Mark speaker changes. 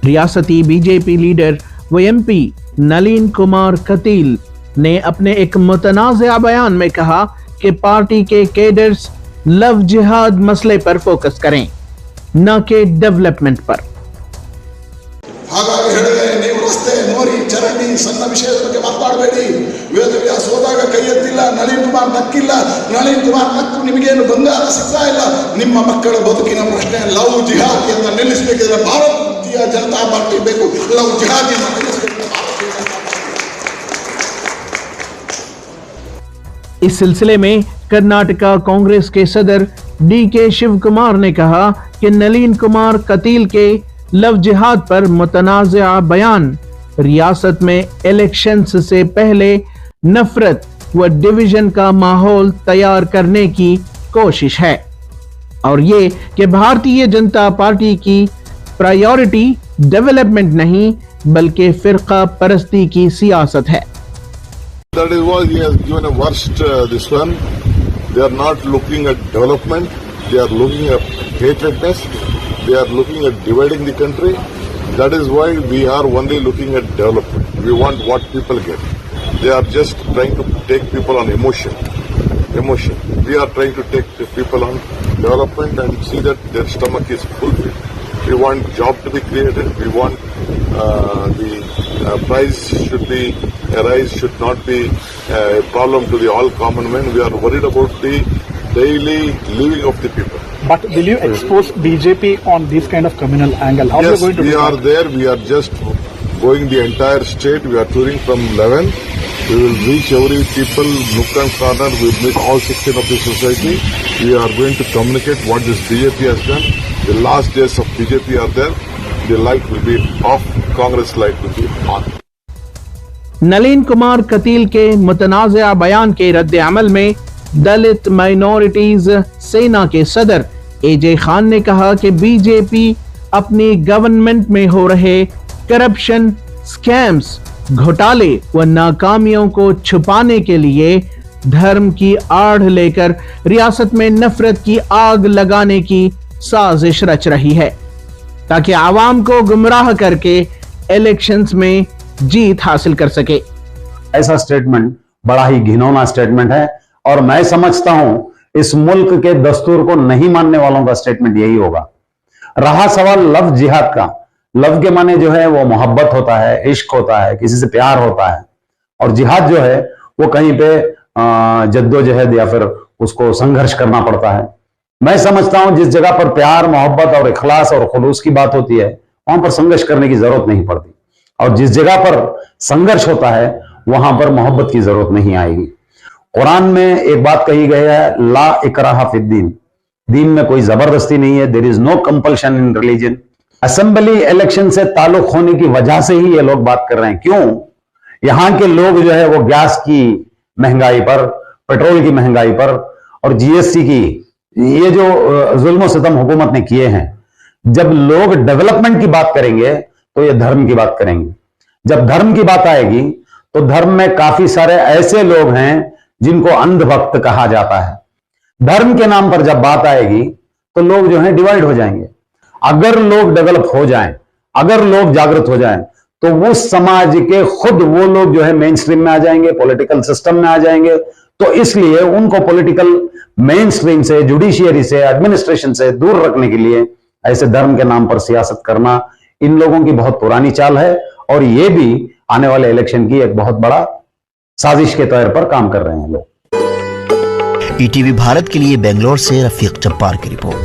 Speaker 1: रियासती BJP leader व MP Nalin Kumar Qateel ने अपने एक मुतनाज़िया बयान में कहा कि पार्टी के कैडर्स लव जिहाद मसले पर फोकस करें, न कि डेवलपमेंट पर।
Speaker 2: ಹಾಗಾಗಿ ಹೇಳಿದೆ, ನೀವು ರಸ್ತೆ ಮೋರಿ ಚರಂಡಿ ಸಣ್ಣ ವಿಷಯದ ಬಗ್ಗೆ ಮಾತಾಡಬೇಡಿ. ವೇದವ್ಯಾಸ ಹೋದಾಗ ಕೈ ಎತ್ತಿಲ್ಲ, ನಳಿನ್ ಕುಮಾರ್ ನಕ್ಕಿಲ್ಲ. ನಳಿನ್ ಕುಮಾರ್ ನಕ್ಕು ನಿಮಗೇನು ಬಂಗಾರ ಸಿಗ್ತಾ ಇಲ್ಲ. ನಿಮ್ಮ ಮಕ್ಕಳ ಬದುಕಿನ ಪ್ರಶ್ನೆ ಲವ್ ಜಿಹಾದಿಯನ್ನು ನಿಲ್ಲಿಸಬೇಕಿದ್ರೆ ಭಾರತೀಯ ಜನತಾ ಪಾರ್ಟಿ ಬೇಕು. ಲವ್ ಜಿಹಾದಿಯನ್ನು ನಿಲ್ಲಿಸಬೇಕಿದ್ರೆ ಭಾರತೀಯ ಜನತಾ पार्टी।
Speaker 1: इस सिलसिले में कर्नाटका कांग्रेस के सदर डीके शिव कुमार ने कहा कि नलीन कुमार कतील के लव जिहाद पर मुतनाज़िया बयान रियासत में इलेक्शंस से पहले नफरत व डिवीजन का माहौल तैयार करने की कोशिश है और ये कि भारतीय जनता पार्टी की प्रायोरिटी डेवलपमेंट नहीं बल्कि फिरका परस्ती की सियासत है।
Speaker 3: That is why he has given a worst this one. They are not looking at development. They are looking at hatredness. They are looking at dividing the country. That is why we are only looking at development. We want what people get. They are just trying to take people on emotion. We are trying to take the people on development and see that their stomach is fulfilled. We want job to be created. We want the price should be a rise should not be a problem to the all common men. We are worried about the daily living of the people.
Speaker 4: But will you expose BJP on this kind of communal angle? How
Speaker 3: yes,
Speaker 4: are you going to
Speaker 3: we are there. We are just going the entire state. We are touring from 11. We will reach every people, nook and corner. We will meet all section of the society. We are going to communicate what this BJP has done. The last days of BJP are there. The light will be off. Congress light will be on.
Speaker 1: Nalin Kumar Qateel के मुतनाज़िया बयान के रद्द अमल में दलित minorities सेना के सदर एजे खान ने कहा कि बीजेपी अपनी गवर्नमेंट में हो रहे करप्शन, स्कैम्स, घोटाले व नाकामियों को छुपाने के लिए धर्म की आड़ लेकर रियासत में नफरत की आग लगाने की साजिश रच रही है ताकि आवाम को गुमराह करके इलेक्शंस में जीत हासिल कर सके।
Speaker 5: ऐसा स्टेटमेंट बड़ा ही घिनौना स्टेटमेंट है और मैं समझता हूं इस मुल्क के दस्तूर को नहीं मानने वालों का स्टेटमेंट यही होगा। रहा सवाल लव जिहाद का, लव के माने जो है वो मोहब्बत होता है, इश्क होता है, किसी से प्यार होता है, और जिहाद जो है वो कहीं पे जद्दोजहद या फिर उसको संघर्ष करना पड़ता है। मैं समझता हूं जिस जगह पर प्यार, मोहब्बत और इखलास और खुलूस की बात होती है वहां पर संघर्ष करने की जरूरत नहीं पड़ती, और जिस जगह पर संघर्ष होता है वहां पर मोहब्बत की जरूरत नहीं आएगी। कुरान में एक बात कही गई है, ला इकराहा फिद्दीन, दीन में कोई जबरदस्ती नहीं है, there is no compulsion in religion. Assembly election से ताल्लुक होने की वजह से ही ये लोग बात कर रहे हैं। क्यों? यहां के लोग जो है वो गैस की महंगाई पर, पेट्रोल की महंगाई पर और जीएसटी की ये जो जुल्म सितम हुकूमत ने किए हैं, जब लोग डेवलपमेंट की बात करेंगे तो ये धर्म की बात करेंगे। जब धर्म की बात आएगी तो धर्म में काफी सारे ऐसे लोग हैं जिनको अंधभक्त कहा जाता है। धर्म के नाम पर जब बात आएगी तो लोग जो हैं डिवाइड हो जाएंगे। अगर लोग डेवलप हो जाएं, अगर लोग जागृत हो जाएं तो वो समाज के खुद वो लोग जो है मेन स्ट्रीम में आ जाएंगे, पॉलिटिकल सिस्टम में आ जाएंगे। तो इसलिए उनको पॉलिटिकल मेन स्ट्रीम से, जुडिशियरी से, एडमिनिस्ट्रेशन से दूर रखने के लिए ऐसे धर्म के नाम पर सियासत करना इन लोगों की बहुत पुरानी चाल है और ये भी आने वाले इलेक्शन की एक बहुत बड़ा साजिश के तौर पर काम कर रहे हैं लोग।
Speaker 6: ईटीवी भारत के लिए बेंगलोर से रफीक जब्बार की रिपोर्ट।